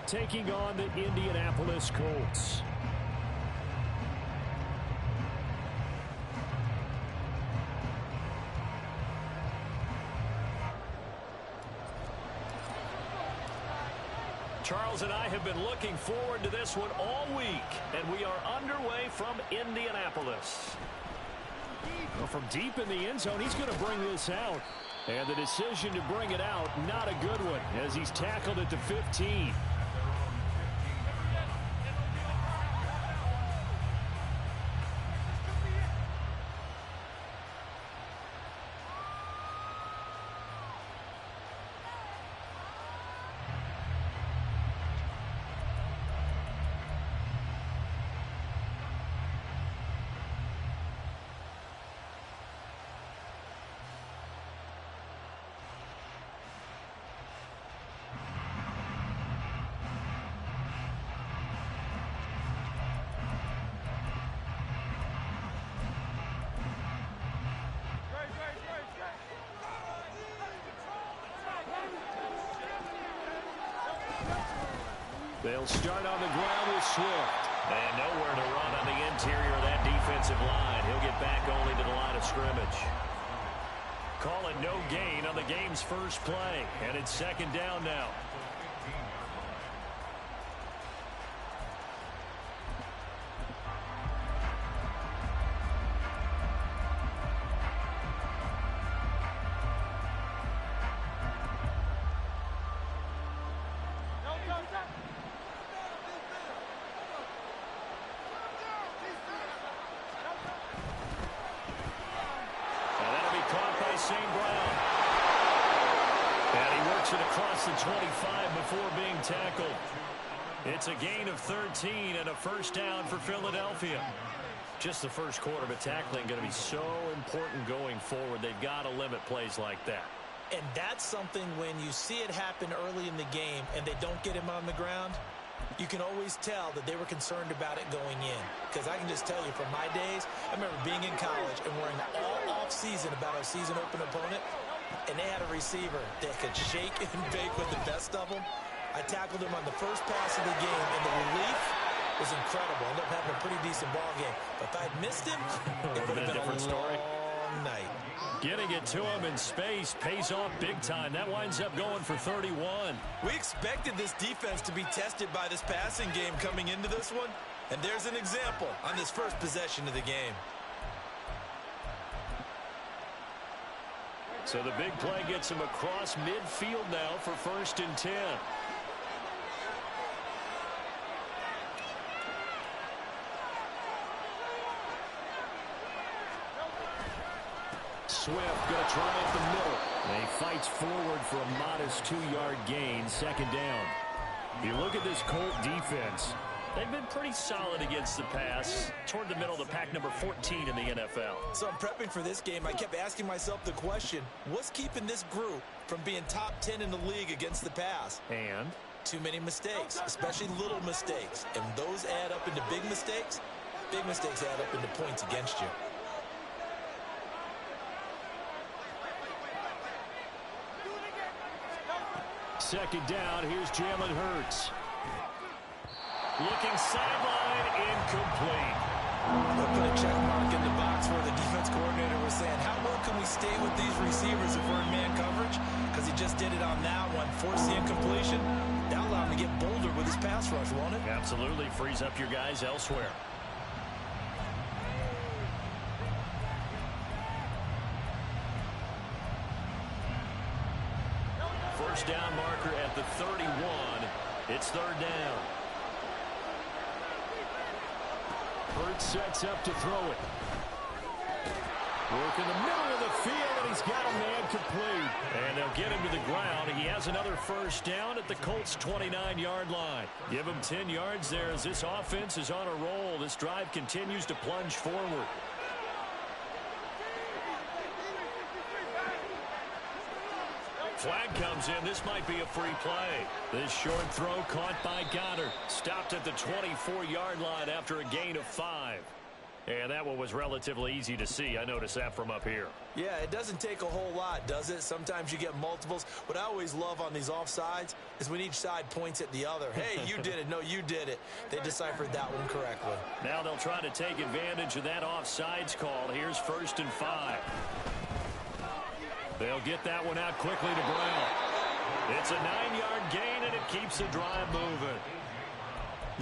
Taking on the Indianapolis Colts. Charles and I have been looking forward to this one all week, and we are underway from Indianapolis. Well, from deep in the end zone, he's going to bring this out. And the decision to bring it out, not a good one, as he's tackled at the 15. They'll start on the ground with Swift. And nowhere to run on the interior of that defensive line. He'll get back only to the line of scrimmage. Call it no gain on the game's first play. And it's second down now. It's a gain of 13 and a first down for Philadelphia. Just the first quarter, but tackling going to be so important going forward. They've got to limit plays like that. And that's something when you see it happen early in the game and they don't get him on the ground, you can always tell that they were concerned about it going in. Because I can just tell you from my days, I remember being in college and worrying all off-season about our season-open opponent, and they had a receiver that could shake and bake with the best of them. I tackled him on the first pass of the game, and the relief was incredible. Ended up having a pretty decent ball game. But if I had missed him, it would have been a different story. Long night. Getting it to him in space pays off big time. That winds up going for 31. We expected this defense to be tested by this passing game coming into this one. And there's an example on this first possession of the game. So the big play gets him across midfield now for 1st and 10. Swift going to try up the middle. And he fights forward for a modest 2-yard gain, 2nd down. You look at this Colt defense. They've been pretty solid against the pass. Toward the middle of the pack, number 14 in the NFL. So I'm prepping for this game. I kept asking myself the question, what's keeping this group from being top 10 in the league against the pass? And? Too many mistakes, especially little mistakes. And those add up into big mistakes. Big mistakes add up into points against you. Second down, here's Jalen Hurts. Looking sideline, incomplete. They'll put a check mark in the box where the defense coordinator was saying, how well can we stay with these receivers if we're in man coverage? Because he just did it on that one, forced the incompletion. That'll allow him to get bolder with his pass rush, won't it? Absolutely, frees up your guys elsewhere. First down marker at the 31. It's 3rd down. Hurts sets up to throw it. Work in the middle of the field, and he's got a man complete. And they'll get him to the ground. He has another first down at the Colts' 29-yard line. Give him 10 yards there as this offense is on a roll. This drive continues to plunge forward. Flag comes in. This might be a free play. This short throw caught by Goddard. Stopped at the 24-yard line after a gain of 5. And that one was relatively easy to see. I noticed that from up here. Yeah, it doesn't take a whole lot, does it? Sometimes you get multiples. What I always love on these offsides is when each side points at the other. Hey, you did it. No, you did it. They deciphered that one correctly. Now they'll try to take advantage of that offsides call. Here's 1st and 5. They'll get that one out quickly to Brown. It's a 9-yard gain, and it keeps the drive moving.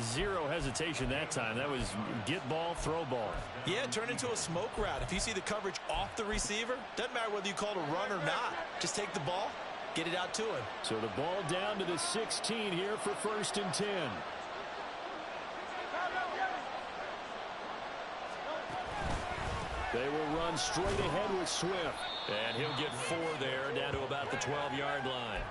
Zero hesitation that time. That was get ball, throw ball. Yeah, turn into a smoke route. If you see the coverage off the receiver, doesn't matter whether you call it a run or not. Just take the ball, get it out to him. So the ball down to the 16 here for 1st and 10. They will run straight ahead with Swift. And he'll get 4 there, down to about the 12-yard line.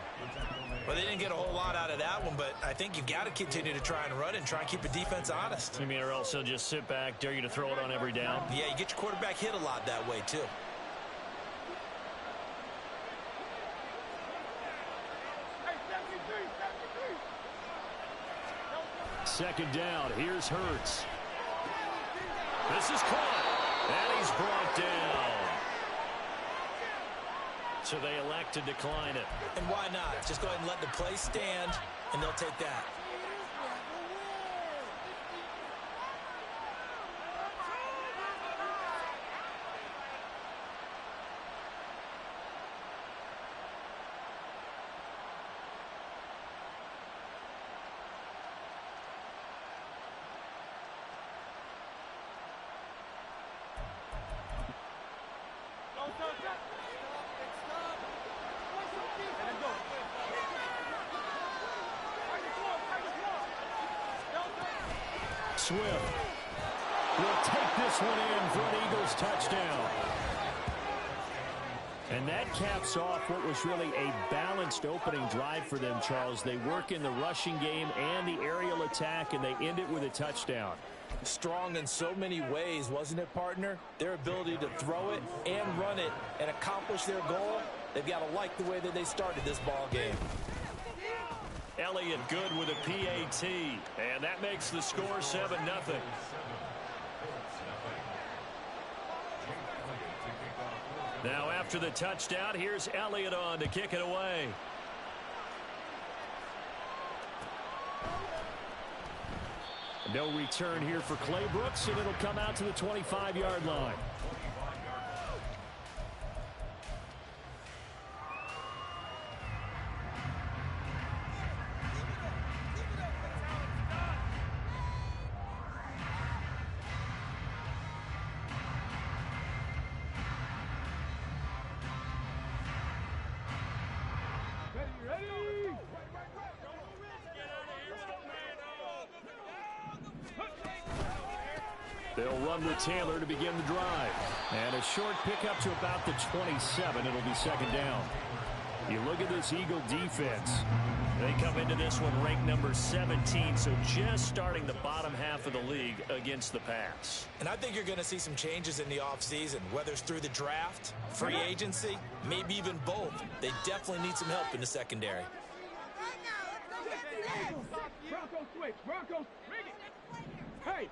Well, they didn't get a whole lot out of that one, but I think you've got to continue to try and run and try and keep the defense honest. I mean, or else he'll just sit back, dare you to throw it on every down. Yeah, you get your quarterback hit a lot that way, too. Second down. Here's Hurts. This is caught, and he's brought down. So they elect to decline it. And why not? Just go ahead and let the play stand, and they'll take that. Swift will take this one in for an Eagles touchdown. And that caps off what was really a balanced opening drive for them, Charles. They work in the rushing game and the aerial attack, and they end it with a touchdown. Strong in so many ways, wasn't it, partner? Their ability to throw it and run it and accomplish their goal, they've got to like the way that they started this ball game. Elliott good with a PAT, and that makes the score 7-0. Now after the touchdown, here's Elliott on to kick it away. No return here for Claybrooks, and it'll come out to the 25-yard line. They'll run with Taylor to begin the drive. And a short pickup to about the 27. It'll be second down. You look at this Eagle defense. They come into this one ranked number 17, so just starting the bottom half of the league against the pass. And I think you're going to see some changes in the offseason, whether it's through the draft, free agency, maybe even both. They definitely need some help in the secondary. Bronco switch. Bronco. Hey.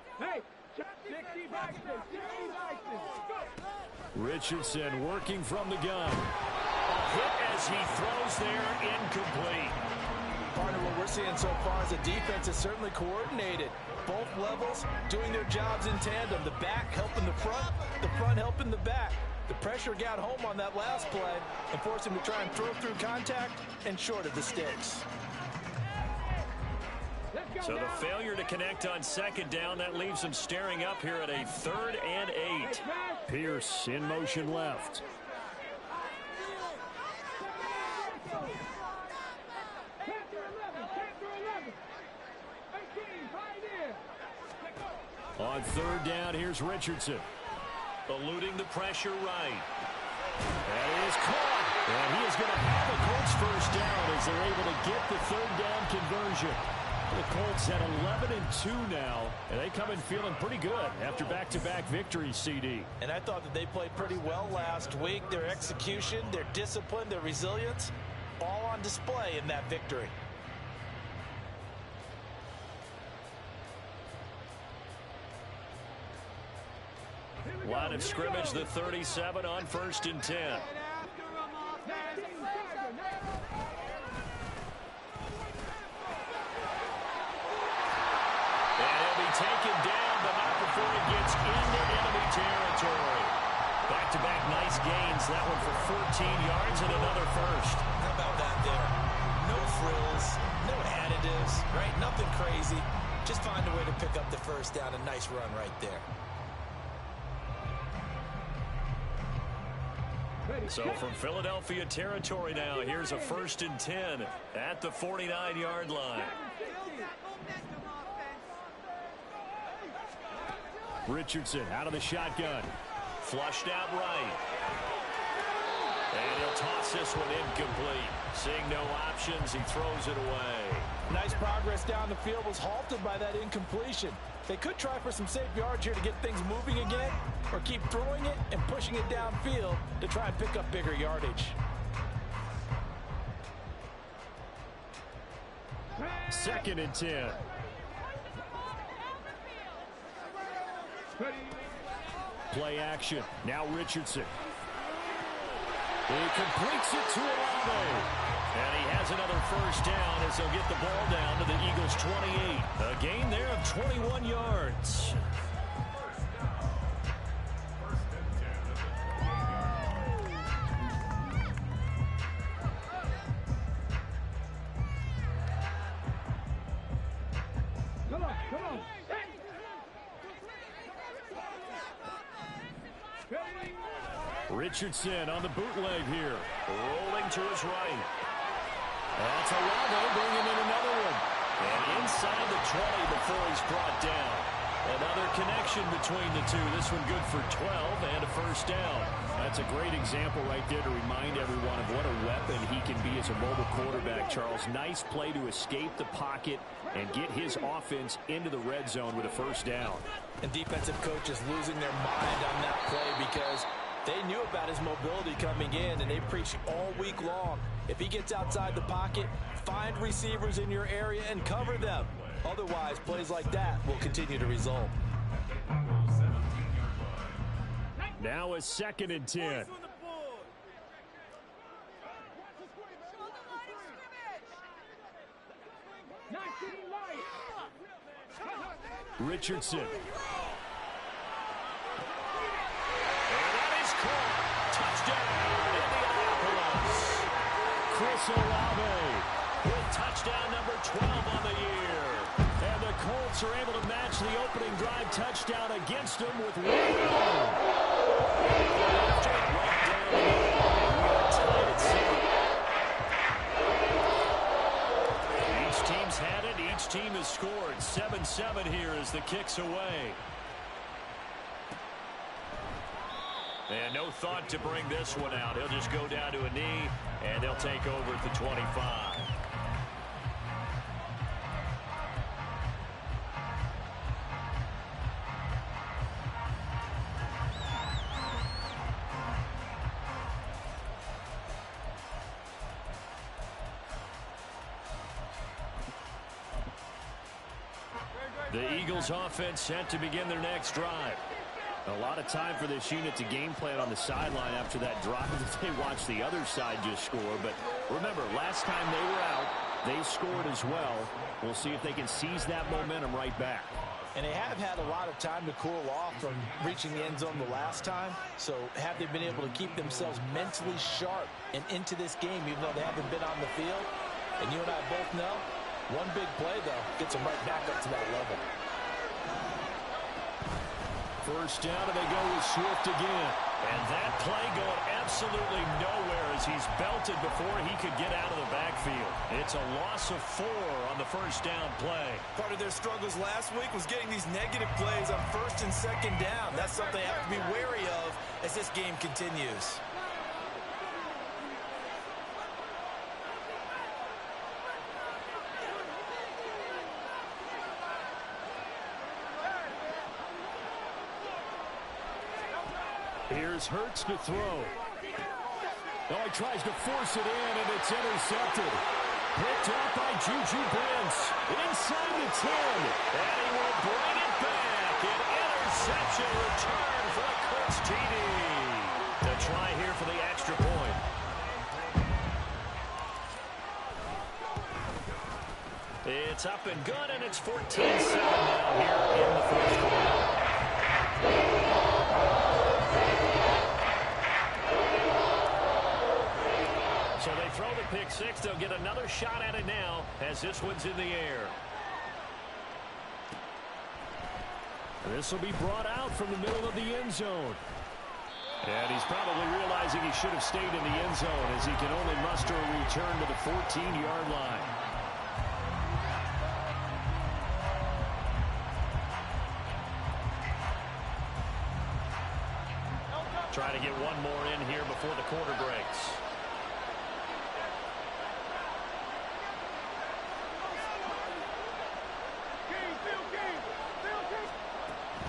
Richardson working from the gun. A hit as he throws there, incomplete. Part of what we're seeing so far is the defense is certainly coordinated. Both levels doing their jobs in tandem. The back helping the front helping the back. The pressure got home on that last play and forced him to try and throw through contact and short of the sticks. So the failure to connect on second down, that leaves them staring up here at a 3rd and 8. Pierce in motion left. On 3rd down, here's Richardson. Eluding the pressure right. That is caught. And he is going to have a Colts first down as they're able to get the 3rd down conversion. The Colts at 11-2 now, and they come in feeling pretty good after back-to-back victories, CD. And I thought that they played pretty well last week. Their execution, their discipline, their resilience, all on display in that victory. Line of scrimmage, the 37 on 1st and 10. And he'll be taken down, but not before he gets into enemy territory. Back-to-back nice gains. That one for 14 yards and another first. How about that there? No frills, no additives, right? Nothing crazy. Just find a way to pick up the first down. A nice run right there. So from Philadelphia territory now, here's a 1st and 10 at the 49-yard line. Richardson out of the shotgun. Flushed out right. And he'll toss this one incomplete. Seeing no options, he throws it away. Nice progress down the field was halted by that incompletion. They could try for some safe yards here to get things moving again, or keep throwing it and pushing it downfield to try and pick up bigger yardage. 2nd and 10. Play action. Now Richardson. He completes it to Olave. And he has another first down as they'll get the ball down to the Eagles' 28. A gain there of 21 yards. Come on, come on. Richardson on the bootleg here. Rolling to his right. That's Olave bringing in another one. And inside the 20 before he's brought down. Another connection between the two. This one good for 12 and a first down. That's a great example right there to remind everyone of what a weapon he can be as a mobile quarterback, Charles. Nice play to escape the pocket and get his offense into the red zone with a first down. And defensive coaches losing their mind on that play because they knew about his mobility coming in, and they preached all week long. If he gets outside the pocket, find receivers in your area and cover them. Otherwise, plays like that will continue to result. Now a 2nd and 10. Richardson. Touchdown, Indianapolis. Chris Olave with touchdown number 12 on the year. And the Colts are able to match the opening drive touchdown against them with one run. Each team's had it. Each team has scored. 7-7 here as the kick's away. And no thought to bring this one out. He'll just go down to a knee, and they'll take over at the 25. The Eagles offense set to begin their next drive. A lot of time for this unit to game plan on the sideline after that drive that they watched the other side just score. But remember, last time they were out, they scored as well. We'll see if they can seize that momentum right back. And they have had a lot of time to cool off from reaching the end zone the last time. So have they been able to keep themselves mentally sharp and into this game, even though they haven't been on the field? And you and I both know, one big play, though, gets them right back up to that level. First down, and they go with Swift again. And that play going absolutely nowhere as he's belted before he could get out of the backfield. It's a loss of 4 on the first down play. Part of their struggles last week was getting these negative plays on 1st and 2nd down. That's something they have to be wary of as this game continues. Here's Hurts to throw. Oh, he tries to force it in, and it's intercepted. Picked up by Juju Brents. Inside the 10. And he will bring it back. an interception return for a Colts TD. A try here for the extra point. It's up and good, and it's 14-7 now here in the first quarter. So they throw the pick six. They'll get another shot at it now as this one's in the air. This will be brought out from the middle of the end zone. And he's probably realizing he should have stayed in the end zone as he can only muster a return to the 14-yard line. Try to get one more in here before the quarter breaks.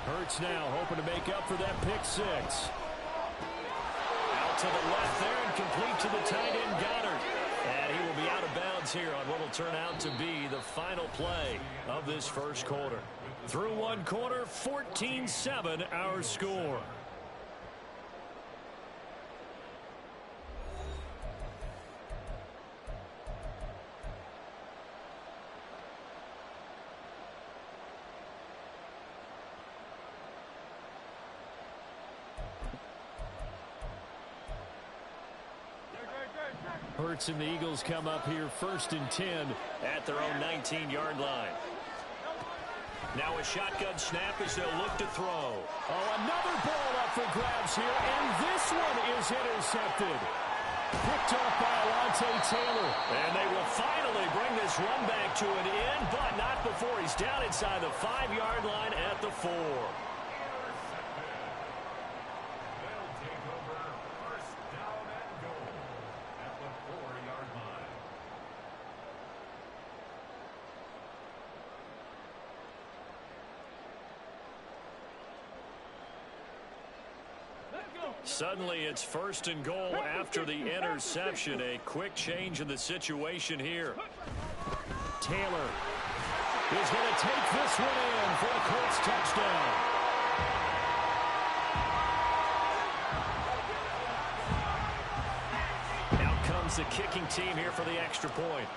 Hurts now hoping to make up for that pick six. Out to the left there and complete to the tight end Goddard. And he will be out of bounds here on what will turn out to be the final play of this first quarter. Through one quarter, 14-7 our score. Hurts and the Eagles come up here 1st and 10 at their own 19-yard line. Now a shotgun snap as they'll look to throw. Oh, another ball up for grabs here, and this one is intercepted. Picked off by Alontae Taylor. And they will finally bring this run back to an end, but not before he's down inside the 5-yard line at the 4. Suddenly it's 1st and goal after the interception. A quick change in the situation here. Taylor is going to take this one in for a Colts touchdown. Out comes the kicking team here for the extra point.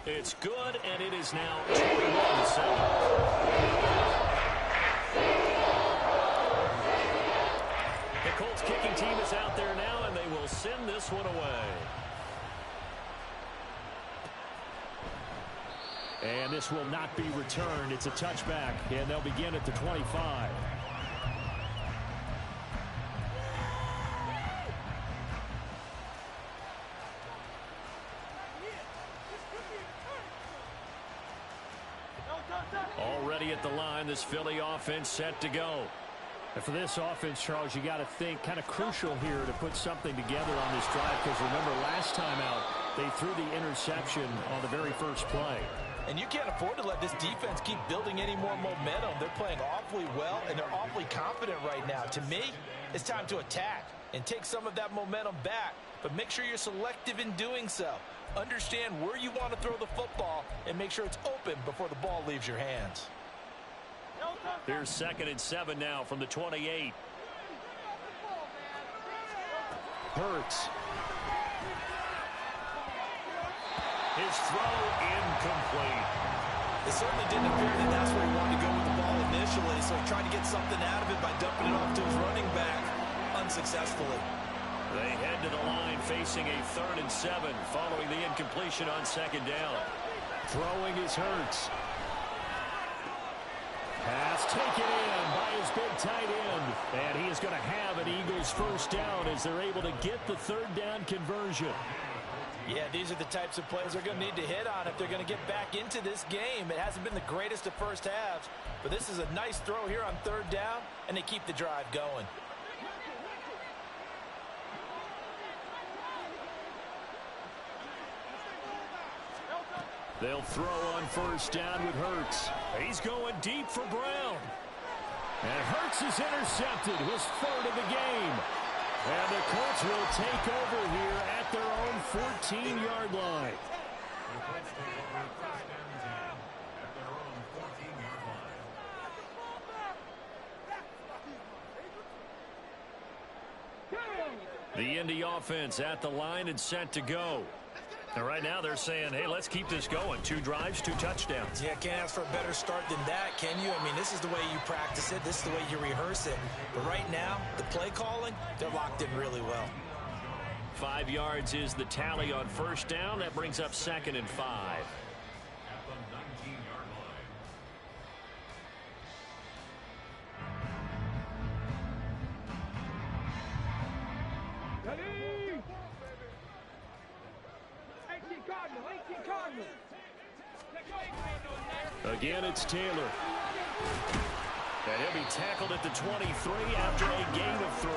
It's good, and it is now 21-7. The Colts kicking team is out there now, and they will send this one away. And this will not be returned. It's a touchback, and they'll begin at the 25. Already at the line, this Philly offense set to go. And for this offense, Charles, you got to think kind of crucial here to put something together on this drive, because remember last time out they threw the interception on the very first play. And you can't afford to let this defense keep building any more momentum. They're playing awfully well, and they're awfully confident right now. To me, it's time to attack and take some of that momentum back, but make sure you're selective in doing so. Understand where you want to throw the football and make sure it's open before the ball leaves your hands. Here's 2nd and 7 now from the 28. Hurts. His throw incomplete. It certainly didn't appear that that's where he wanted to go with the ball initially, so he tried to get something out of it by dumping it off to his running back unsuccessfully. They head to the line facing a 3rd and 7 following the incompletion on 2nd down. Throwing is Hurts. Pass taken in by his big tight end. And he is going to have an Eagles first down as they're able to get the 3rd down conversion. Yeah, these are the types of plays they're going to need to hit on if they're going to get back into this game. It hasn't been the greatest of first halves, but this is a nice throw here on 3rd down, and they keep the drive going. They'll throw on 1st down with Hurts. He's going deep for Brown. And Hurts is intercepted, his 3rd of the game. And the Colts will take over here at their own 14-yard line. The Indy offense at the line and set to go. And right now they're saying, hey, let's keep this going. 2 drives, 2 touchdowns. Yeah, can't ask for a better start than that, can you? I mean, this is the way you practice it. This is the way you rehearse it. But right now, the play calling, they're locked in really well. 5 yards is the tally on first down. That brings up 2nd and 5. Again, it's Taylor. And he'll be tackled at the 23 after a gain of 3.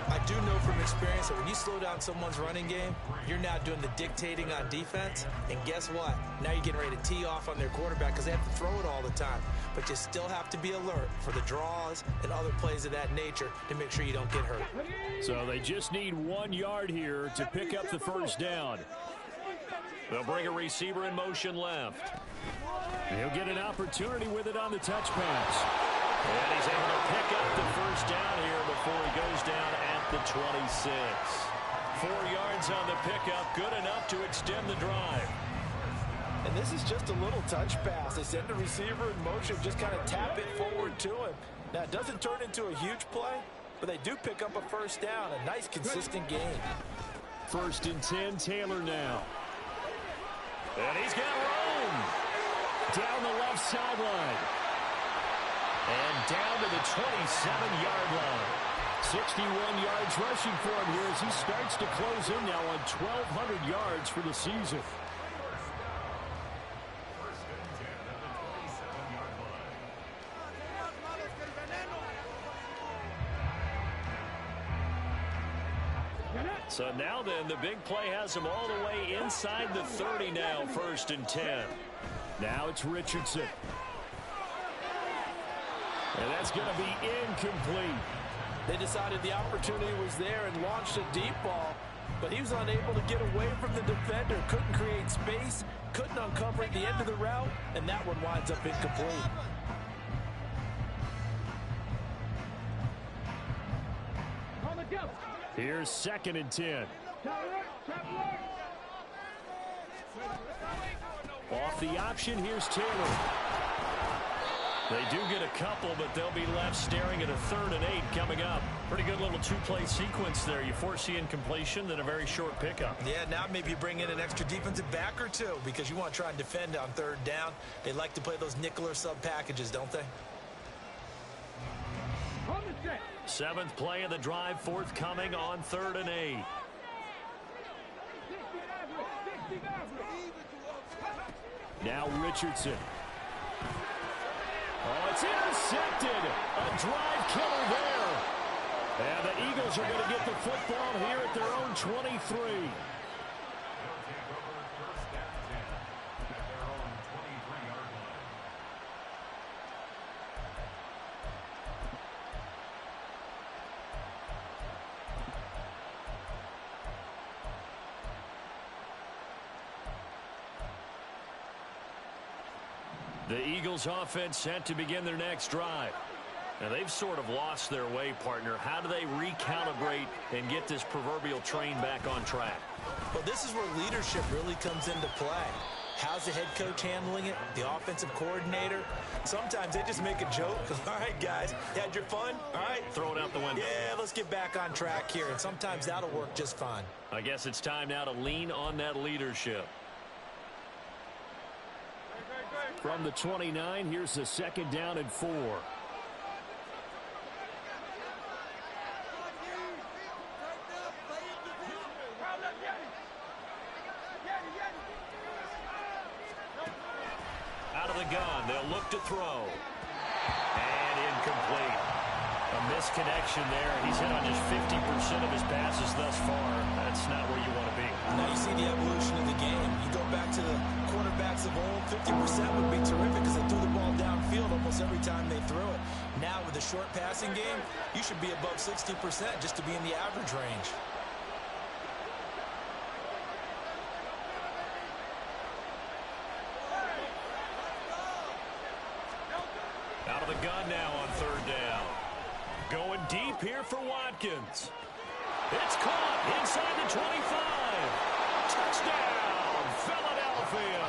I do know from experience that when you slow down someone's running game, you're now doing the dictating on defense. And guess what? Now you're getting ready to tee off on their quarterback because they have to throw it all the time. But you still have to be alert for the draws and other plays of that nature to make sure you don't get hurt. So they just need 1 yard here to pick up the first down. They'll bring a receiver in motion left. He'll get an opportunity with it on the touch pass. And he's able to pick up the first down here before he goes down at the 26. 4 yards on the pickup, good enough to extend the drive. And this is just a little touch pass. They send the receiver in motion, just kind of tap it forward to him. Now, it doesn't turn into a huge play, but they do pick up a first down, a nice, consistent gain. 1st and 10, Taylor now. And he's got room down the left sideline. And down to the 27-yard line. 61 yards rushing for him here as he starts to close in now on 1,200 yards for the season. So now then, the big play has him all the way inside the 30 now, 1st and 10. Now it's Richardson. And that's going to be incomplete. They decided the opportunity was there and launched a deep ball, but he was unable to get away from the defender, couldn't create space, couldn't uncover at the end of the route, and that one winds up incomplete. Here's 2nd and 10. Off the option, here's Taylor. They do get a couple, but they'll be left staring at a 3rd and 8 coming up. Pretty good little 2-play sequence there. You force the incompletion, then a very short pickup. Yeah, now maybe you bring in an extra defensive back or 2 because you want to try and defend on 3rd down. They like to play those nickel or sub packages, don't they? 7th play of the drive, forthcoming on 3rd and 8. Now Richardson. Oh, it's intercepted. A drive killer there. And the Eagles are going to get the football here at their own 23. The Eagles offense set to begin their next drive. Now they've sort of lost their way, partner. How do they recalibrate and get this proverbial train back on track? Well, this is where leadership really comes into play. How's the head coach handling it? The offensive coordinator? Sometimes they just make a joke. All right, guys, you had your fun? All right. Throw it out the window. Yeah, let's get back on track here. And sometimes that'll work just fine. I guess it's time now to lean on that leadership. From the 29, here's the 2nd down and 4. Out of the gun, they'll look to throw. And incomplete. A misconnection there. He's hit on just 50% of his passes thus far. That's not where you want to be. Now you see the evolution of the game. You go back to the quarterbacks of old, 50% would be terrific because they threw the ball downfield almost every time they threw it. Now with the short passing game, you should be above 60% just to be in the average range. the gun now on third down. Going deep here for Watkins. It's caught inside the 25. Touchdown, Philadelphia.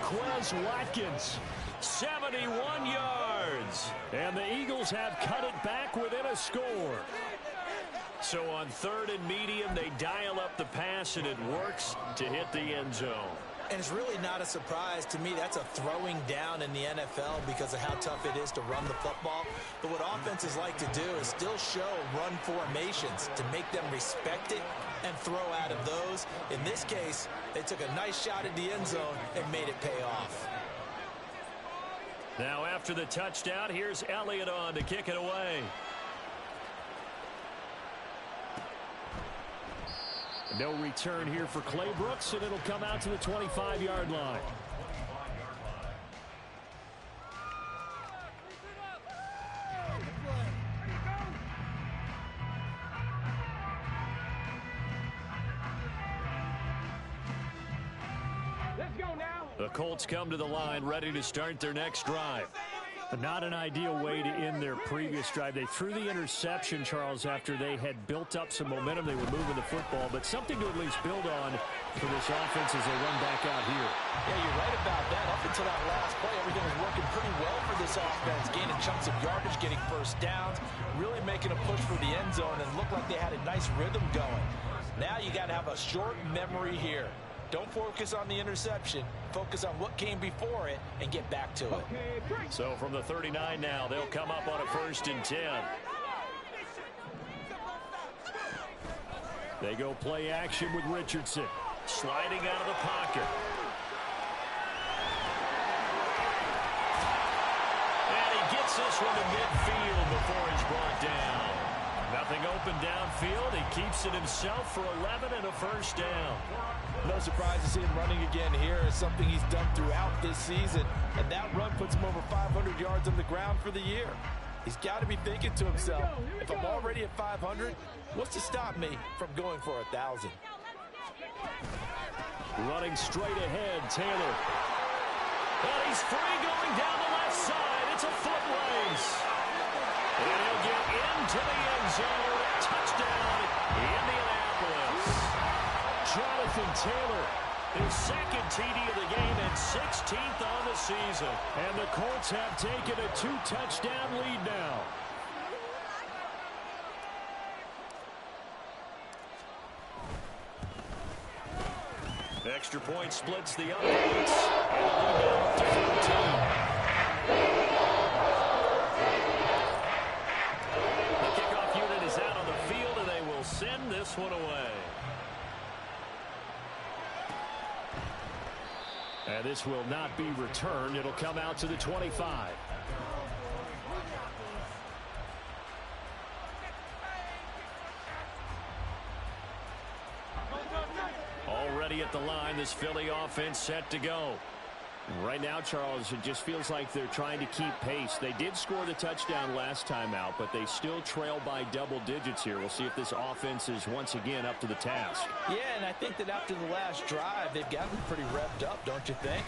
Quez Watkins, 71 yards. And the Eagles have cut it back within a score. So on third and medium, they dial up the pass, and it works to hit the end zone. And it's really not a surprise to me. That's a throwing down in the NFL because of how tough it is to run the football. But what offenses like to do is still show run formations to make them respect it and throw out of those. In this case, they took a nice shot at the end zone and made it pay off. Now after the touchdown, here's Elliott on to kick it away. No return here for Clay Brooks, and it'll come out to the 25-yard line. Let's go now. The Colts come to the line, ready to start their next drive. Not an ideal way to end their previous drive. They threw the interception, Charles, after they had built up some momentum. They were moving the football, but something to at least build on for this offense as they run back out here. Yeah, you're right about that. Up until that last play, everything was working pretty well for this offense. Gaining chunks of yardage, getting first downs, really making a push for the end zone, and looked like they had a nice rhythm going. Now you got to have a short memory here. Don't focus on the interception. Focus on what came before it and get back to it. So from the 39 now, they'll come up on a 1st and 10. They go play action with Richardson. Sliding out of the pocket. And he gets this one to midfield before he's brought down. Nothing open downfield. He keeps it himself for 11 and a first down. No surprise to see him running again here. It's something he's done throughout this season. And that run puts him over 500 yards on the ground for the year. He's got to be thinking to himself, if I'm already at 500, what's to stop me from going for 1,000? Running straight ahead, Taylor. And he's free going down the left side. It's a foot race. And he'll get into the end zone. Touchdown, Indianapolis. Jonathan Taylor, his second TD of the game and 16th on the season. And the Colts have taken a 2-touchdown lead now. Extra point splits the offense. And the lead now up to 14. The kickoff unit is out on the field, and they will send this one away. And this will not be returned. It'll come out to the 25. Already at the line, this Philly offense set to go. Right now, Charles, it just feels like they're trying to keep pace. They did score the touchdown last time out, but they still trail by double digits here. We'll see if this offense is once again up to the task. Yeah, and I think that after the last drive, they've gotten pretty revved up, don't you think?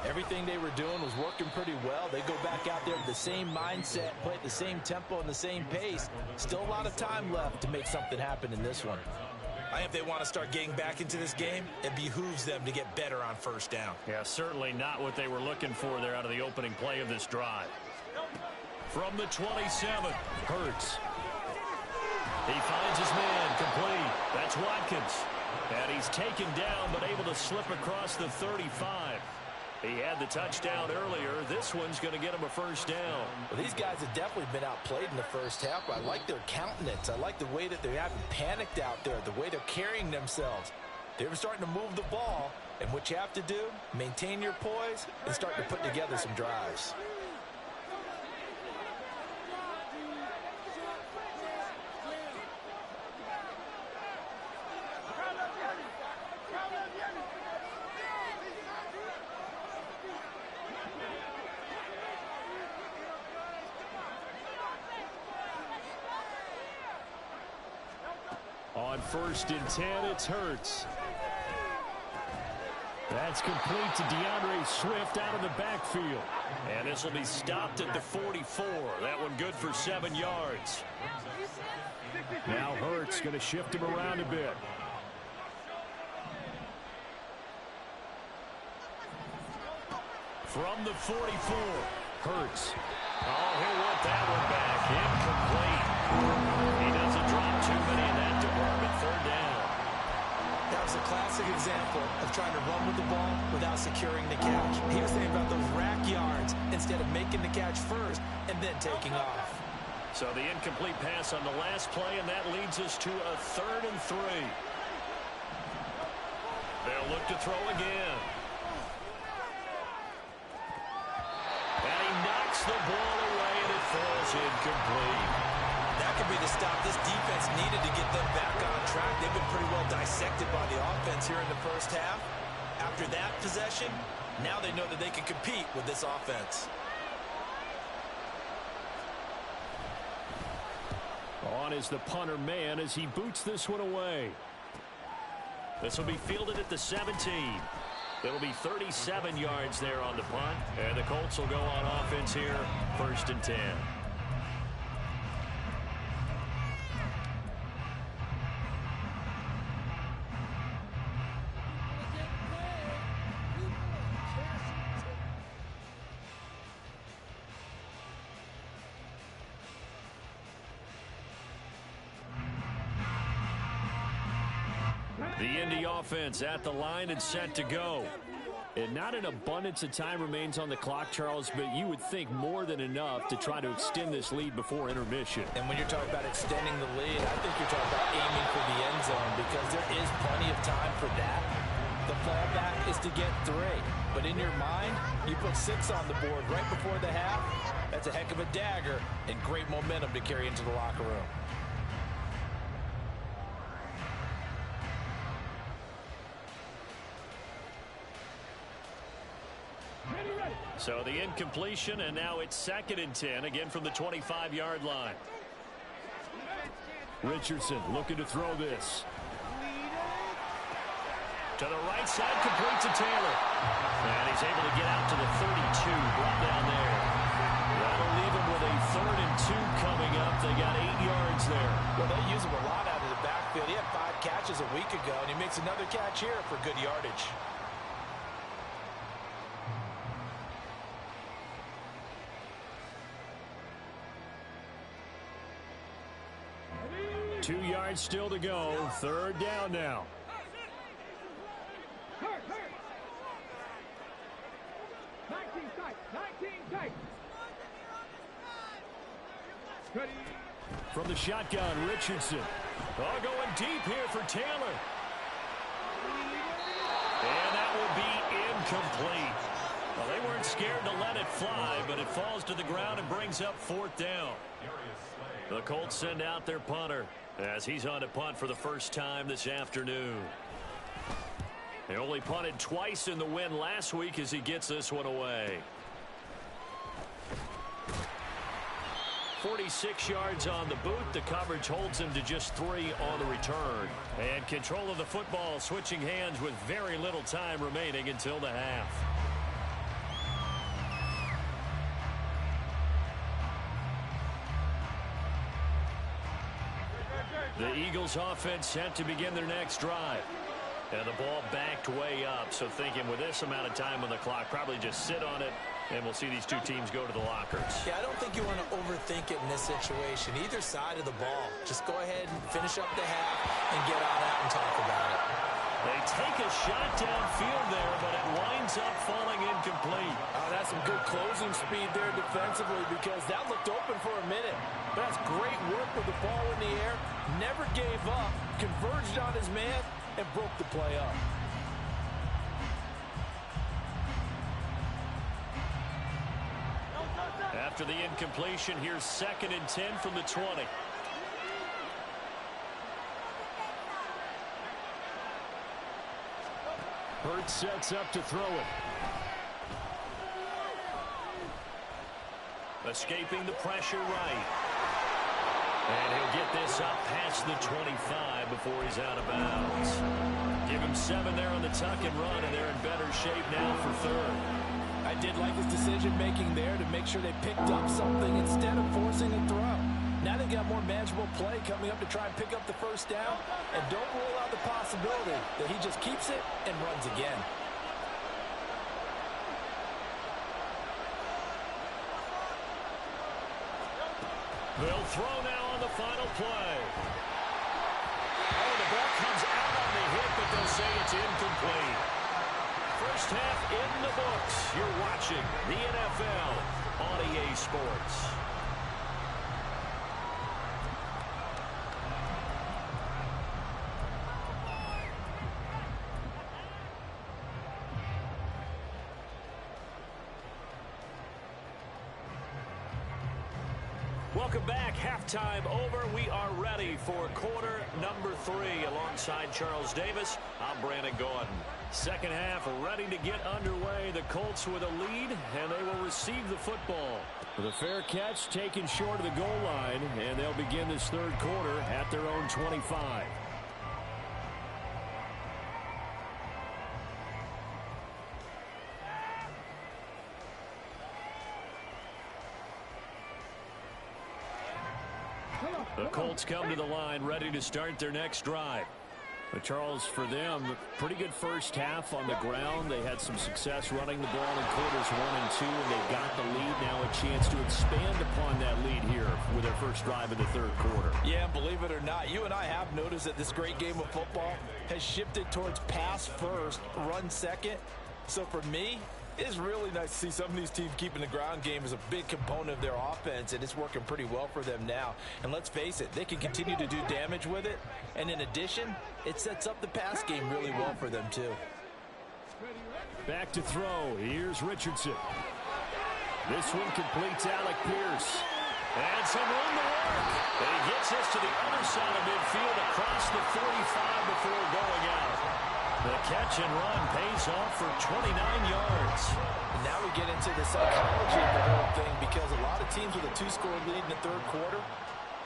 Everything they were doing was working pretty well. They go back out there with the same mindset, play at the same tempo and the same pace. Still a lot of time left to make something happen in this one. I think if they want to start getting back into this game, it behooves them to get better on first down. Yeah, certainly not what they were looking for there out of the opening play of this drive. From the 27, Hurts. He finds his man complete. That's Watkins. And he's taken down but able to slip across the 35. He had the touchdown earlier. This one's going to get him a first down. Well, these guys have definitely been outplayed in the first half. I like their countenance. I like the way that they haven't panicked out there, the way they're carrying themselves. They're starting to move the ball, and what you have to do, maintain your poise and start to put together some drives. On 1st and 10, it's Hurts. That's complete to DeAndre Swift out of the backfield. And this will be stopped at the 44. That one good for 7 yards. Now Hurts going to shift him around a bit. From the 44, Hurts. Oh, he'll want that one back. Incomplete. He doesn't drop too many in that department. 3rd down. That was a classic example of trying to run with the ball without securing the catch. He was thinking about those rack yards instead of making the catch first and then taking off. So the incomplete pass on the last play, and that leads us to a 3rd and 3. They'll look to throw again. And he knocks the ball away, and it falls incomplete. That could be the stop this defense needed to get them back on track. They've been pretty well dissected by the offense here in the first half. After that possession, now they know that they can compete with this offense. On is the punter man as he boots this one away. This will be fielded at the 17. It'll be 37 yards there on the punt. And the Colts will go on offense here, 1st and 10. The Indy offense at the line and set to go. And not an abundance of time remains on the clock, Charles, but you would think more than enough to try to extend this lead before intermission. And when you're talking about extending the lead, I think you're talking about aiming for the end zone because there is plenty of time for that. The fallback is to get 3. But in your mind, you put 6 on the board right before the half. That's a heck of a dagger and great momentum to carry into the locker room. So the incompletion, and now it's 2nd and 10, again from the 25-yard line. Richardson looking to throw this. To the right side, complete to Taylor. And he's able to get out to the 32, brought down there. That'll leave him with a 3rd and 2 coming up. They got 8 yards there. Well, they use him a lot out of the backfield. He had 5 catches a week ago, and he makes another catch here for good yardage. Two yards still to go. 3rd down now. Hurt. 19 tight. 19 tight. Ready. From the shotgun, Richardson. Oh, going deep here for Taylor. And that will be incomplete. Well, they weren't scared to let it fly, but it falls to the ground and brings up 4th down. The Colts send out their punter as he's on to punt for the first time this afternoon. They only punted twice in the win last week as he gets this one away. 46 yards on the boot. The coverage holds him to just 3 on the return. And control of the football switching hands with very little time remaining until the half. The Eagles offense set to begin their next drive. And the ball backed way up. So thinking with this amount of time on the clock, probably just sit on it, and we'll see these two teams go to the lockers. Yeah, I don't think you want to overthink it in this situation. Either side of the ball. Just go ahead and finish up the half and get on out and talk about it. They take a shot downfield there, but it winds up falling incomplete. Oh, that's some good closing speed there defensively because that looked open for a minute. But that's great work with the ball in the air. Never gave up, converged on his man, and broke the play up. After the incompletion, here's 2nd and 10 from the 20. Hurts sets up to throw it. Escaping the pressure right. And he'll get this up past the 25 before he's out of bounds. Give him 7 there on the tuck and run, and they're in better shape now for third. I did like his decision-making there to make sure they picked up something instead of forcing a throw. Now they've got more manageable play coming up to try and pick up the first down. And don't rule out the possibility that he just keeps it and runs again. They'll throw now on the final play. Oh, the ball comes out on the hit, but they'll say it's incomplete. First half in the books. You're watching the NFL on EA Sports. Welcome back. Halftime over. We are ready for quarter number 3. Alongside Charles Davis, I'm Brandon Gordon. Second half ready to get underway. The Colts with a lead, and they will receive the football. With a fair catch taken short of the goal line, and they'll begin this third quarter at their own 25. The Colts come to the line ready to start their next drive. But Charles, for them, pretty good first half on the ground. They had some success running the ball in quarters 1 and 2, and they got the lead. Now a chance to expand upon that lead here with their first drive in the third quarter. Yeah, believe it or not, you and I have noticed that this great game of football has shifted towards pass first, run second. So for me, it's really nice to see some of these teams keeping the ground game as a big component of their offense, and it's working pretty well for them now. And let's face it, they can continue to do damage with it. And in addition, it sets up the pass game really well for them too. Back to throw. Here's Richardson. This one completes Alec Pierce. And some room to work. And he gets this to the other side of midfield across the 45 before going out. The catch and run pays off for 29 yards. And now we get into the psychology of the whole thing, because a lot of teams with a 2-score lead in the third quarter,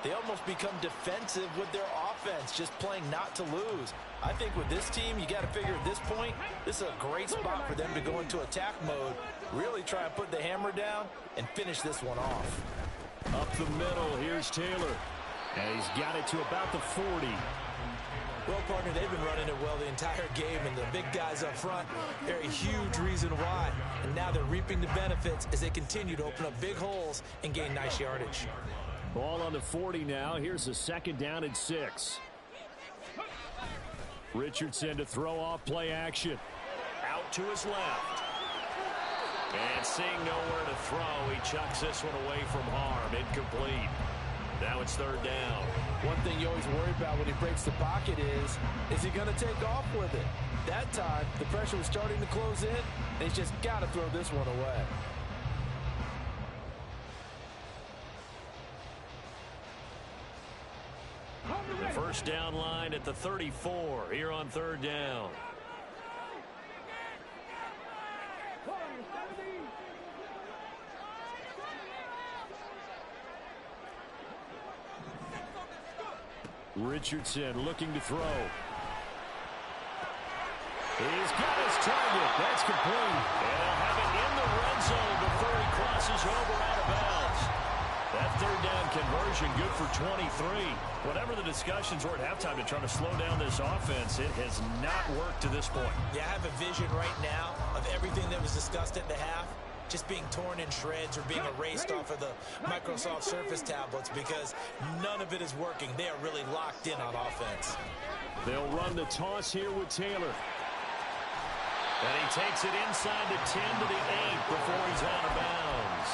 they almost become defensive with their offense, just playing not to lose. I think with this team, you got to figure at this point, this is a great spot for them to go into attack mode, really try and put the hammer down and finish this one off. Up the middle, here's Taylor. And he's got it to about the 40. Well, partner, they've been running it well the entire game, and the big guys up front, they're a huge reason why. And now they're reaping the benefits as they continue to open up big holes and gain nice yardage. Ball on the 40 now. Here's a second down and 6. Richardson to throw off play action. Out to his left. And seeing nowhere to throw, he chucks this one away from harm. Incomplete. Now it's third down. One thing you always worry about when he breaks the pocket is he going to take off with it? That time, the pressure was starting to close in, and he's just got to throw this one away. The first down line at the 34 here on third down. Richardson looking to throw. He's got his target. That's complete. And he'll have it in the red zone before he crosses over out of bounds. That third down conversion good for 23. Whatever the discussions were at halftime to try to slow down this offense, it has not worked to this point. Yeah, I have a vision right now of everything that was discussed at the half just being torn in shreds or being erased off of the Microsoft Surface tablets, because none of it is working. They are really locked in on offense. They'll run the toss here with Taylor. And he takes it inside the 10 to the 8 before he's out of bounds.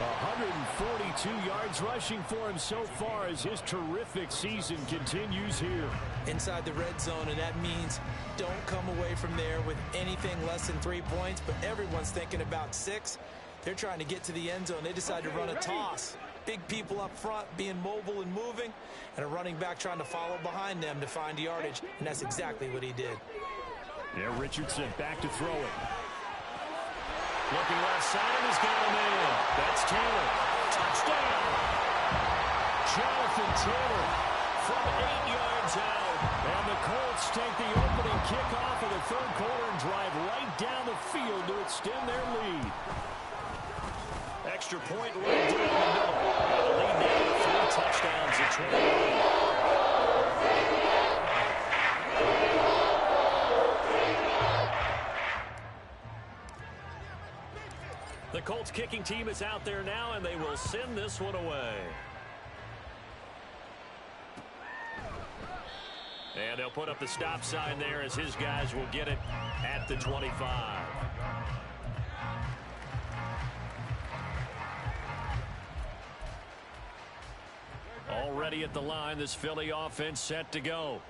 142 yards rushing for him so far as his terrific season continues here. Inside the red zone, and that means don't come away from there with anything less than 3 points, but everyone's thinking about 6. They're trying to get to the end zone. They decide to run a toss. Big people up front being mobile and moving, and a running back trying to follow behind them to find yardage, and that's exactly what he did. Yeah, Richardson back to throw it. Looking left side, and he's got him in. That's Taylor. Touchdown! Jonathan Taylor from 8 yards out. And the Colts take the opening kickoff of the third quarter and drive right down field to extend their lead. Extra point right down the middle. And the lead now to 3 touchdowns at 28. The Colts kicking team is out there now, and they will send this one away. And they'll put up the stop sign there as his guys will get it at the 25. Already at the line, this Philly offense set to go.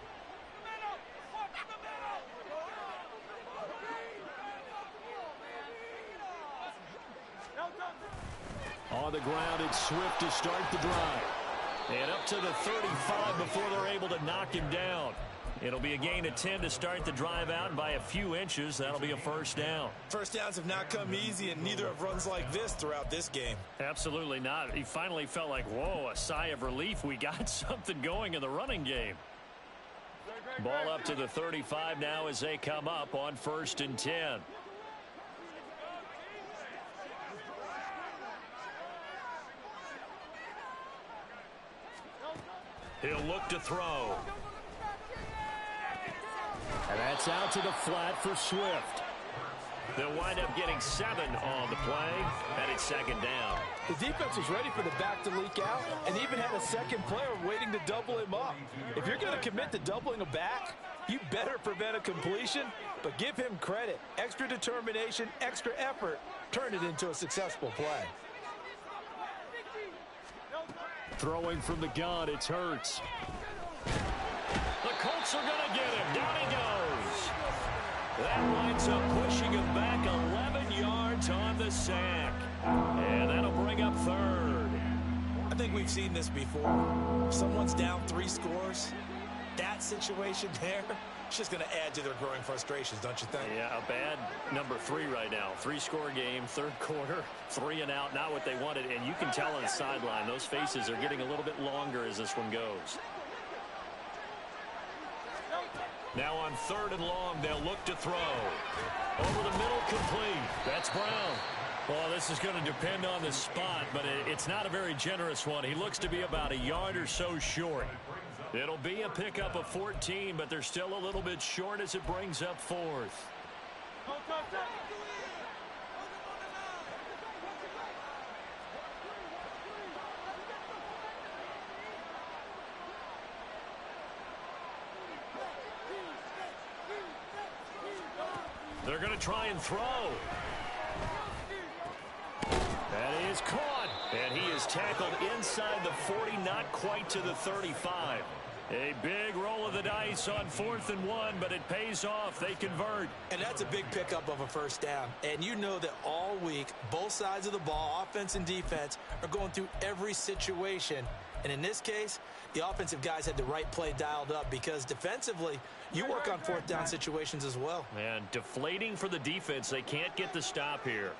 On the ground, it's Swift to start the drive. And up to the 35 before they're able to knock him down. It'll be a gain of 10 to start the drive out, and by a few inches, that'll be a first down. First downs have not come easy, and neither have runs like this throughout this game. Absolutely not. He finally felt like, whoa, a sigh of relief. We got something going in the running game. Ball up to the 35 now as they come up on 1st and 10. He'll look to throw. And that's out to the flat for Swift. They'll wind up getting 7 on the play, and it's 2nd down. The defense was ready for the back to leak out and even had a second player waiting to double him up. If you're going to commit to doubling a back, you better prevent a completion, but give him credit. Extra determination, extra effort, turn it into a successful play. Throwing from the gun, it's Hurts. The Colts are going to get him. Down he goes. That winds up pushing him back 11 yards on the sack. And that'll bring up 3rd. I think we've seen this before. Someone's down 3 scores. That situation there, it's just going to add to their growing frustrations, don't you think? Yeah, a bad number 3 right now. 3-score game, 3rd quarter, 3 and out, not what they wanted. And you can tell on the sideline, those faces are getting a little bit longer as this one goes. Now on 3rd and long, they'll look to throw. Over the middle, complete. That's Brown. Well, this is going to depend on the spot, but it's not a very generous one. He looks to be about a yard or so short. It'll be a pickup of 14, but they're still a little bit short as it brings up 4th. They're going to try and throw. That is caught. And he is tackled inside the 40, not quite to the 35. A big roll of the dice on 4th and 1, but it pays off. They convert. And that's a big pickup of a first down. And you know that all week, both sides of the ball, offense and defense, are going through every situation. And in this case, the offensive guys had the right play dialed up because defensively, you work on 4th down situations as well. And deflating for the defense. They can't get the stop here.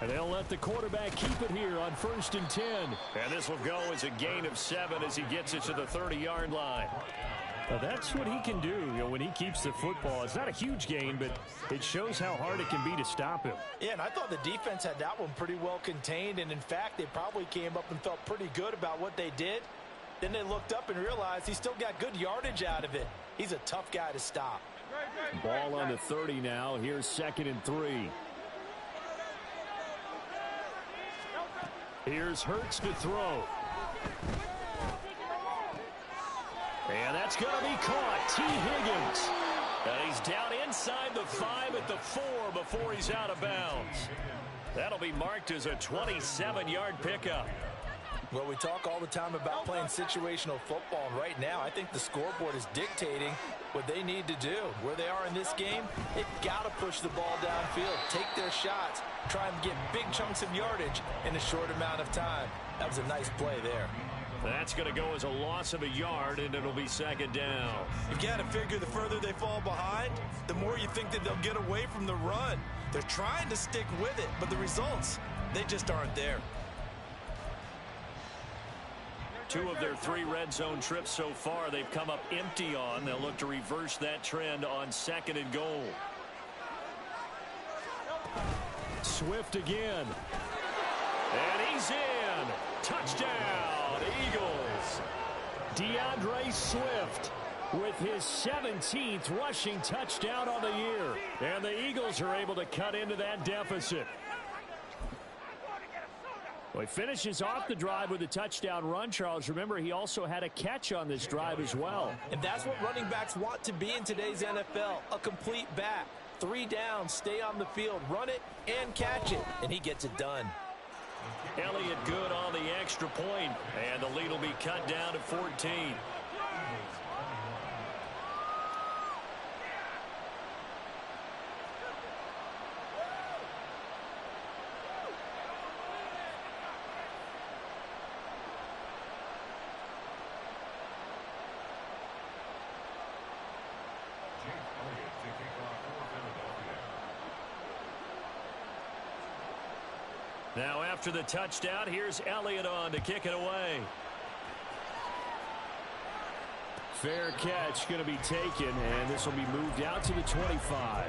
And they'll let the quarterback keep it here on 1st and 10. And this will go as a gain of 7 as he gets it to the 30-yard line. Now that's what he can do, when he keeps the football. It's not a huge gain, but it shows how hard it can be to stop him. Yeah, and I thought the defense had that one pretty well contained. And, in fact, they probably came up and felt pretty good about what they did. Then they looked up and realized he still got good yardage out of it. He's a tough guy to stop. Ball on the 30 now. Here's 2nd and 3. Here's Hurts to throw. And that's going to be caught. T. Higgins. And he's down inside the 5 at the 4 before he's out of bounds. That'll be marked as a 27-yard pickup. Well, we talk all the time about playing situational football, and right now I think the scoreboard is dictating what they need to do. Where they are in this game, they've got to push the ball downfield, take their shots, try and get big chunks of yardage in a short amount of time. That was a nice play there. That's going to go as a loss of a yard, and it'll be 2nd down. You've got to figure the further they fall behind, the more you think that they'll get away from the run. They're trying to stick with it, but the results, they just aren't there. 2 of their 3 red zone trips so far, they've come up empty on. They'll look to reverse that trend on 2nd and goal. Swift again. And he's in. Touchdown, Eagles. DeAndre Swift with his 17th rushing touchdown on the year. And the Eagles are able to cut into that deficit. Well, he finishes off the drive with a touchdown run, Charles. Remember, he also had a catch on this drive as well. And that's what running backs want to be in today's NFL, a complete back. 3 downs, stay on the field, run it, and catch it. And he gets it done. Elliott good on the extra point, and the lead will be cut down to 14. Now after the touchdown, here's Elliott on to kick it away. Fair catch going to be taken, and this will be moved out to the 25.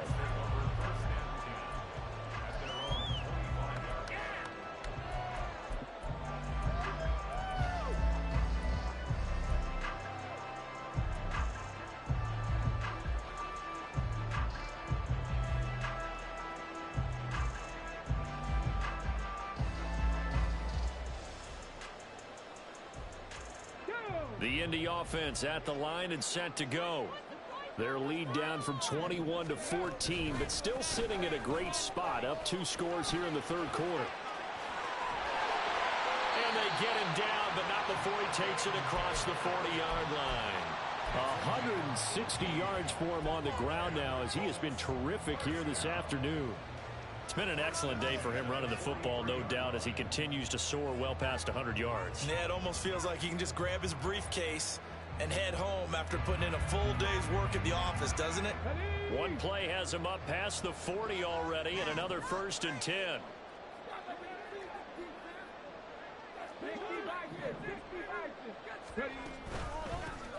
The Indy offense at the line and set to go. Their lead down from 21 to 14, but still sitting at a great spot, up 2 scores here in the 3rd quarter. And they get him down, but not before he takes it across the 40-yard line. 160 yards for him on the ground now, as he has been terrific here this afternoon. It's been an excellent day for him running the football, no doubt, as he continues to soar well past 100 yards. Yeah, it almost feels like he can just grab his briefcase and head home after putting in a full day's work at the office, doesn't it? One play has him up past the 40 already, and another 1st and 10.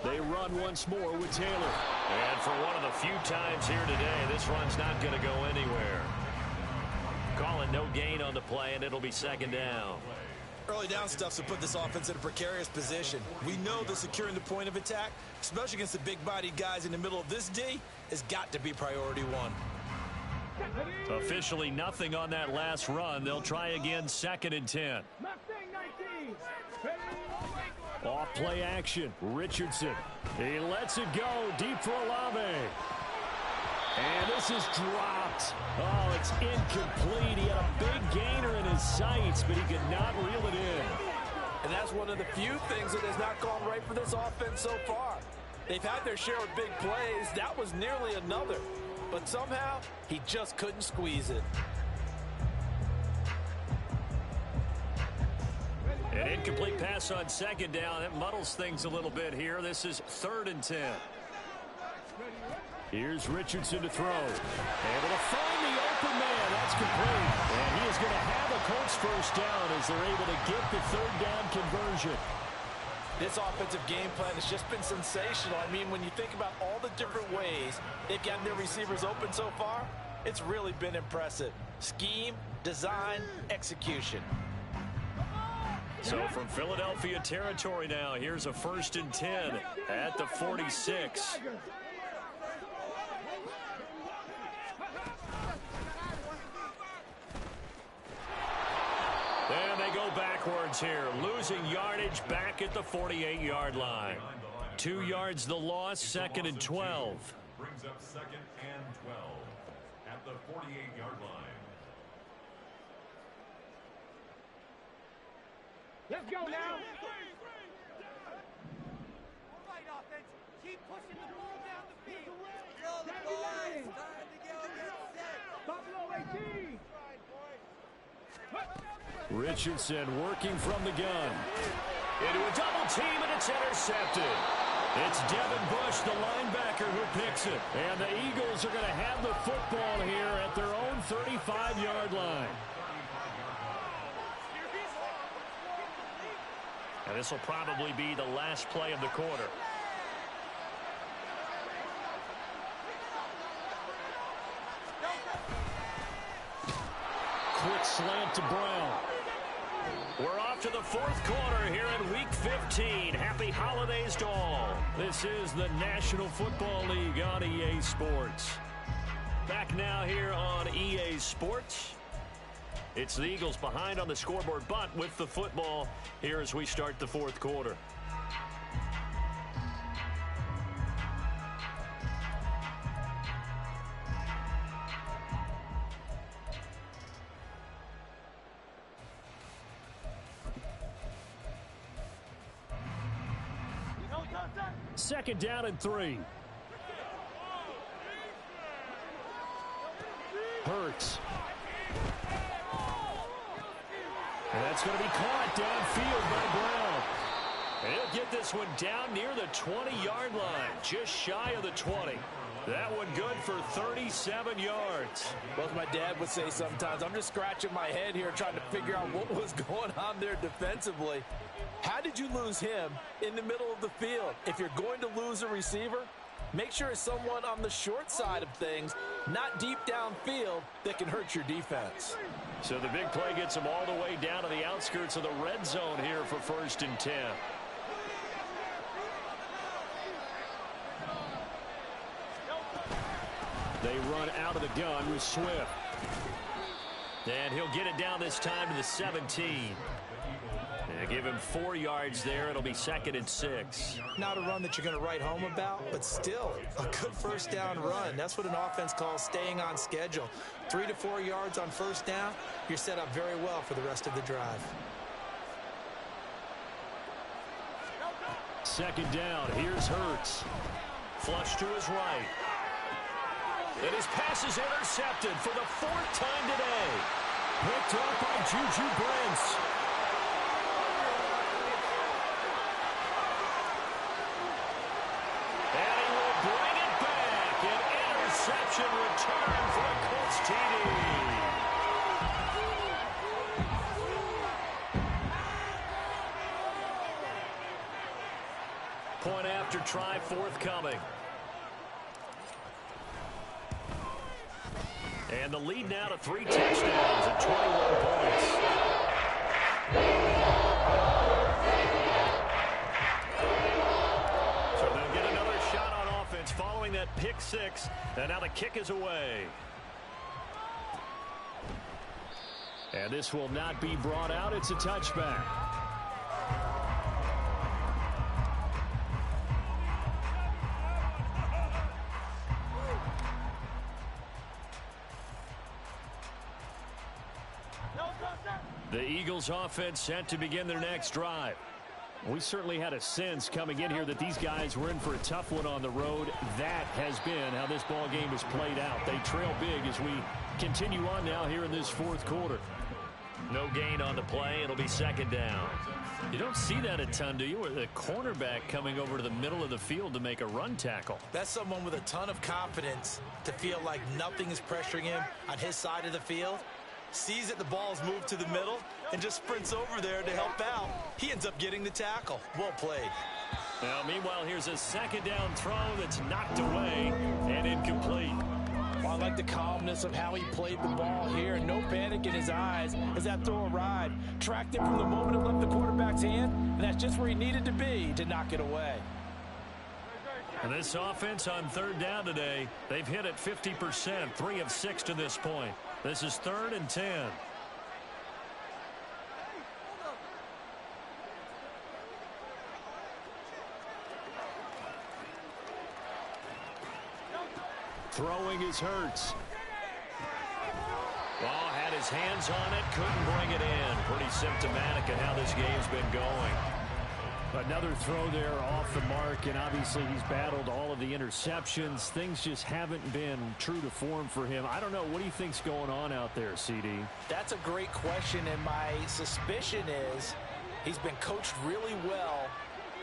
They run once more with Taylor. And for one of the few times here today, this run's not going to go anywhere. Calling no gain on the play, and it'll be 2nd down. Early down stuffs will put this offense in a precarious position. We know that securing the point of attack, especially against the big-bodied guys in the middle of this D, has got to be priority 1. Officially nothing on that last run. They'll try again, 2nd and 10. Off play action. Richardson. He lets it go deep for Olave. And this is dropped. Oh, it's incomplete. He had a big gainer in his sights, but he could not reel it in. And that's one of the few things that has not gone right for this offense so far. They've had their share of big plays. That was nearly another. But somehow, he just couldn't squeeze it. An incomplete pass on 2nd down. It muddles things a little bit here. This is 3rd and 10. Here's Richardson to throw. Able to find the open man. That's complete. And he is going to have a Colts 1st down as they're able to get the 3rd down conversion. This offensive game plan has just been sensational. I mean, when you think about all the different ways they've gotten their receivers open so far, it's really been impressive. Scheme, design, execution. So from Philadelphia territory now, here's a 1st and 10 at the 46. And they go backwards here, losing yardage back at the 48-yard line. 2 yards the loss, 2nd and 12. Brings up 2nd and 12 at the 48-yard line. Let's go now. All right, offense. Keep pushing the ball down the field. Time to get set. Buffalo 18. Richardson working from the gun. Into a double team, and it's intercepted. It's Devin Bush, the linebacker, who picks it. And the Eagles are going to have the football here at their own 35-yard line. And this will probably be the last play of the quarter. Quick slant to Brown. We're off to the fourth quarter here in Week 15. Happy holidays to all. This is the National Football League on EA Sports. Back now here on EA Sports. It's the Eagles behind on the scoreboard, but with the football here as we start the fourth quarter. Second down and 3. Hurts. And that's going to be caught downfield by Brown. And he'll get this one down near the 20-yard line, just shy of the 20. That one good for 37 yards. Well, as my dad would say sometimes, I'm just scratching my head here trying to figure out what was going on there defensively. How did you lose him in the middle of the field? If you're going to lose a receiver, make sure it's someone on the short side of things, not deep downfield, that can hurt your defense. So the big play gets them all the way down to the outskirts of the red zone here for 1st and 10. They run out of the gun with Swift. And he'll get it down this time to the 17. And give him 4 yards there. It'll be 2nd and 6. Not a run that you're going to write home about, but still a good first down run. That's what an offense calls staying on schedule. 3 to 4 yards on first down, you're set up very well for the rest of the drive. Second down. Here's Hurts. Flush to his right. And his pass is intercepted for the 4th time today. Picked up by Juju Brents. And he will bring it back. An interception return for a Colts TD. Point after try forthcoming. And the lead now to 3 touchdowns at 21 points. So they'll get another shot on offense following that pick 6. And now the kick is away. And this will not be brought out. It's a touchback. The Eagles offense set to begin their next drive. We certainly had a sense coming in here that these guys were in for a tough one on the road. That has been how this ball game has played out. They trail big as we continue on now here in this fourth quarter. No gain on the play. It'll be 2nd down. You don't see that a ton, do you? With a cornerback coming over to the middle of the field to make a run tackle. That's someone with a ton of confidence to feel like nothing is pressuring him on his side of the field. Sees that the ball is moved to the middle and just sprints over there to help out. He ends up getting the tackle. Well played. Now, meanwhile, here's a 2nd down throw that's knocked away and incomplete. Well, I like the calmness of how he played the ball here. No panic in his eyes as that throw arrived. Tracked it from the moment it left the quarterback's hand, and that's just where he needed to be to knock it away. And this offense on 3rd down today, they've hit it 50%, 3 of 6 to this point. This is 3rd and 10. Throwing is Hurts. Ball had his hands on it, couldn't bring it in. Pretty symptomatic of how this game's been going. Another throw there off the mark, and obviously he's battled all of the interceptions. Things just haven't been true to form for him. I don't know. What do you think's going on out there, CD? That's a great question, and my suspicion is he's been coached really well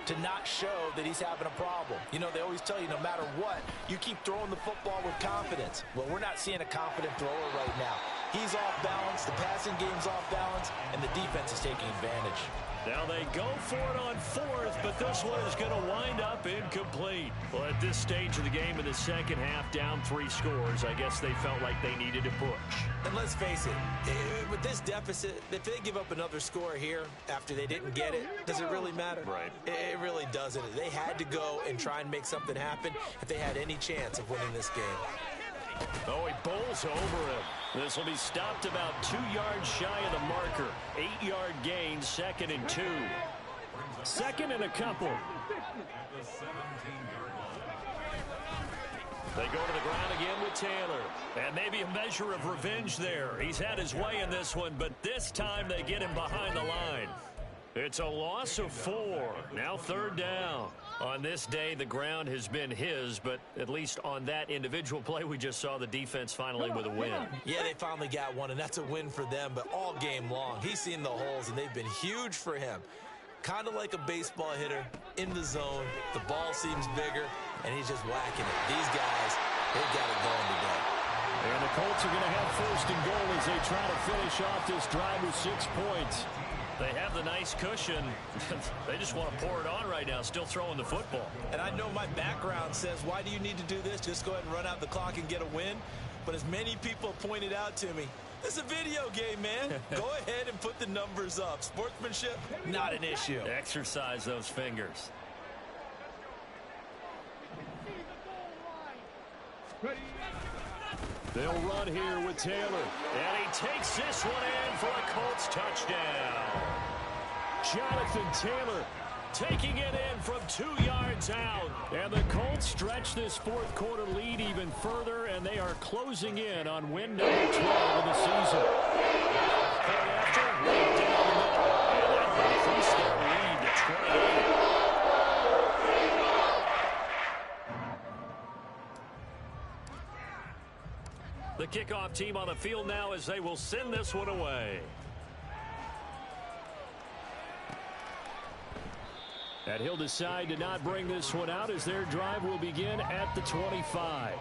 to not show that he's having a problem. You know, they always tell you no matter what, you keep throwing the football with confidence. Well, we're not seeing a confident thrower right now. He's off balance, the passing game's off balance, and the defense is taking advantage. Now they go for it on fourth, but this one is going to wind up incomplete. Well, at this stage of the game in the second half, down 3 scores, I guess they felt like they needed to push. And let's face it, with this deficit, if they give up another score here after they didn't get it, does it really matter? Right. It really doesn't. They had to go and try and make something happen if they had any chance of winning this game. Oh, he bowls over him. This will be stopped about 2 yards shy of the marker. 8-yard gain, 2nd and 2. 2nd and a couple. At the 17-yard line. They go to the ground again with Taylor. And maybe a measure of revenge there. He's had his way in this one, but this time they get him behind the line. It's a loss of 4. Now 3rd down. On this day, the ground has been his, but at least on that individual play, we just saw the defense finally with a win. Yeah, they finally got one, and that's a win for them, but all game long, he's seen the holes, and they've been huge for him. Kind of like a baseball hitter in the zone. The ball seems bigger, and he's just whacking it. These guys, they've got it going today. And the Colts are going to have 1st and goal as they try to finish off this drive with 6 points. They have the nice cushion. They just want to pour it on right now, still throwing the football. And I know my background says, why do you need to do this? Just go ahead and run out the clock and get a win. But as many people pointed out to me, this is a video game, man. Go ahead and put the numbers up. Sportsmanship, not an issue. Exercise those fingers. They'll run here with Taylor. And he takes this one in for a Colts touchdown. Jonathan Taylor taking it in from 2 yards out. And the Colts stretch this 4th quarter lead even further, and they are closing in on win number 12 of the season. Right after, right down the middle. And that will increase their lead to 28. The kickoff team on the field now as they will send this one away. And he'll decide to not bring this one out as their drive will begin at the 25.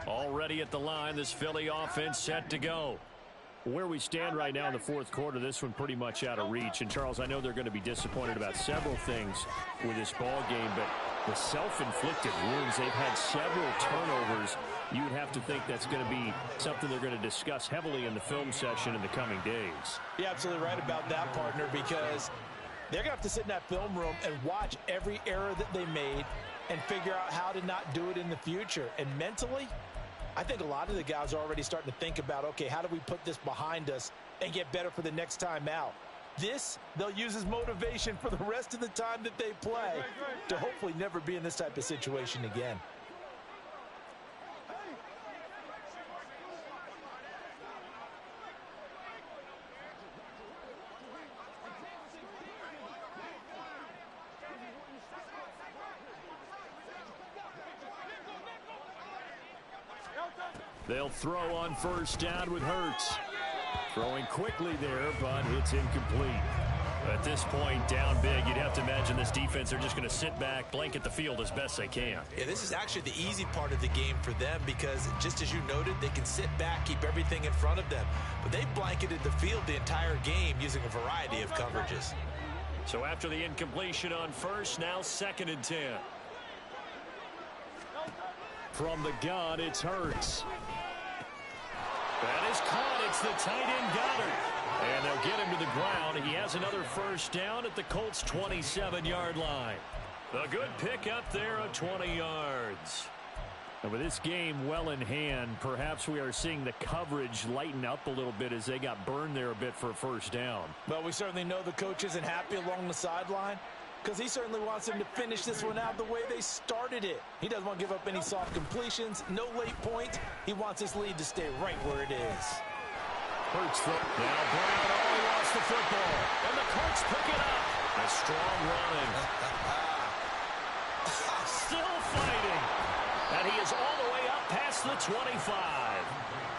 Already at the line, this Philly offense set to go. Where we stand right now in the 4th quarter, this one pretty much out of reach. And, Charles, I know they're going to be disappointed about several things with this ball game, but the self-inflicted wounds, they've had several turnovers. You would have to think that's going to be something they're going to discuss heavily in the film session in the coming days. You're absolutely right about that, partner, because they're going to have to sit in that film room and watch every error that they made and figure out how to not do it in the future. And mentally, I think a lot of the guys are already starting to think about, okay, how do we put this behind us and get better for the next time out? This, they'll use as motivation for the rest of the time that they play to hopefully never be in this type of situation again. They'll throw on 1st down with Hurts. Throwing quickly there, but it's incomplete. At this point, down big, you'd have to imagine this defense, they're just going to sit back, blanket the field as best they can. Yeah, this is actually the easy part of the game for them because, just as you noted, they can sit back, keep everything in front of them. But they blanketed the field the entire game using a variety of coverages. So after the incompletion on 1st, now 2nd and 10. From the gun, it's Hurts. That is caught. It's the tight end Goddard. And they'll get him to the ground. He has another 1st down at the Colts' 27-yard line. A good pickup there of 20 yards. And with this game well in hand, perhaps we are seeing the coverage lighten up a little bit as they got burned there a bit for a 1st down. Well, we certainly know the coach isn't happy along the sideline, because he certainly wants them to finish this one out the way they started it. He doesn't want to give up any soft completions, no late points. He wants this lead to stay right where it is. Hurts now Brown only lost the football, and the Colts pick it up. A strong running. Still fighting. And he is all the way up past the 25.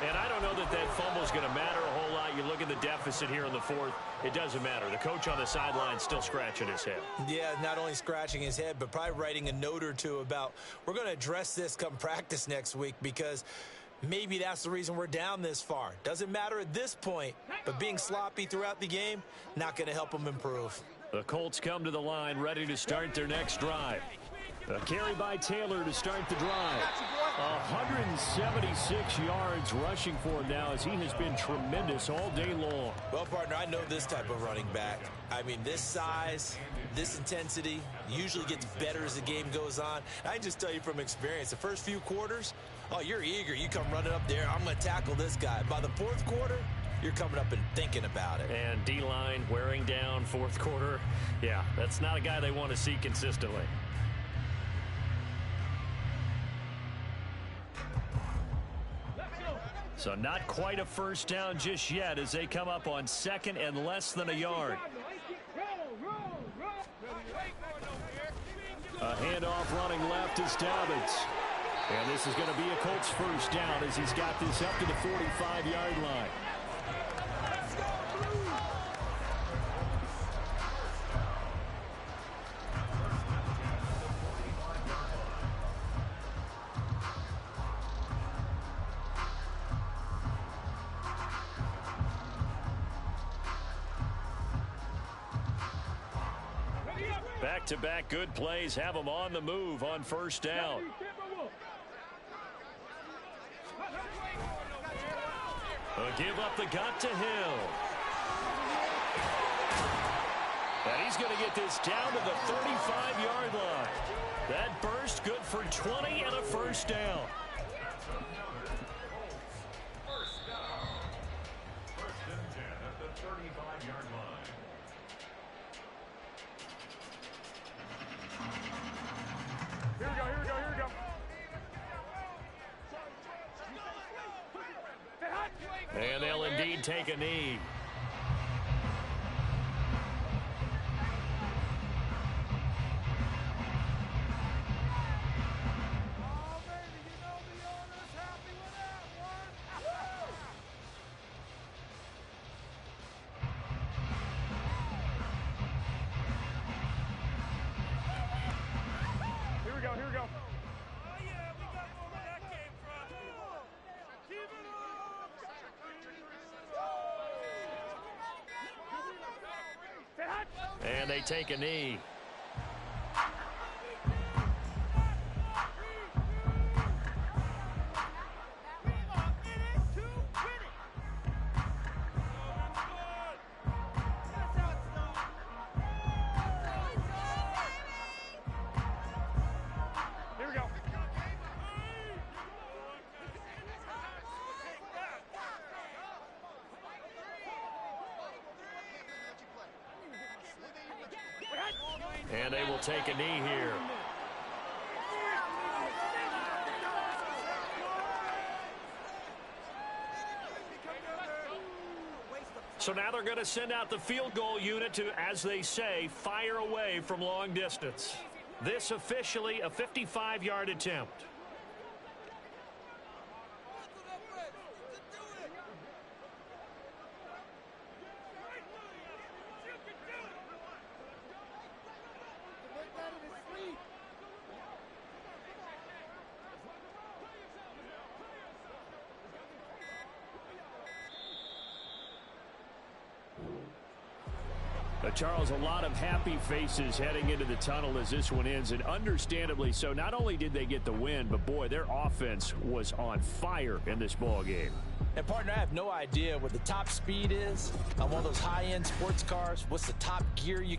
And I don't know that that fumble is going to matter a whole lot. You look at the deficit here in the fourth, it doesn't matter. The coach on the sideline still scratching his head. Yeah, not only scratching his head, but probably writing a note or two about, we're going to address this come practice next week, because maybe that's the reason we're down this far. Doesn't matter at this point, but being sloppy throughout the game, not going to help them improve. The Colts come to the line ready to start their next drive. A carry by Taylor to start the drive. 176 yards rushing for him now, as he has been tremendous all day long. Well, partner, I know this type of running back. I mean, this size, this intensity usually gets better as the game goes on. I can just tell you from experience, the first few quarters, oh, you're eager. You come running up there, I'm going to tackle this guy. By the fourth quarter, you're coming up and thinking about it. And D-line wearing down fourth quarter. Yeah, that's not a guy they want to see consistently. So not quite a first down just yet as they come up on second and less than a yard. A handoff running left is Dobbins. And this is going to be a Colts first down as he's got this up to the 45-yard line. Back-to-back good plays have them on the move on first down. Give up the gut to Hill. And he's going to get this down to the 35-yard line. That burst good for 20 and a first down. First down. First and 10 at the 35-yard line. Here we go. And they'll indeed take a knee. Here we go. Oh, yeah, we got where that came from. Keep it up! And they take a knee. Here we go. And they will take a knee here. So now they're going to send out the field goal unit to, as they say, fire away from long distance. This officially a 55-yard attempt. Charles, a lot of happy faces heading into the tunnel as this one ends, and understandably so. Not only did they get the win, but boy, their offense was on fire in this ball game. And partner, I have no idea what the top speed is on one of those high-end sports cars. What's the top gear you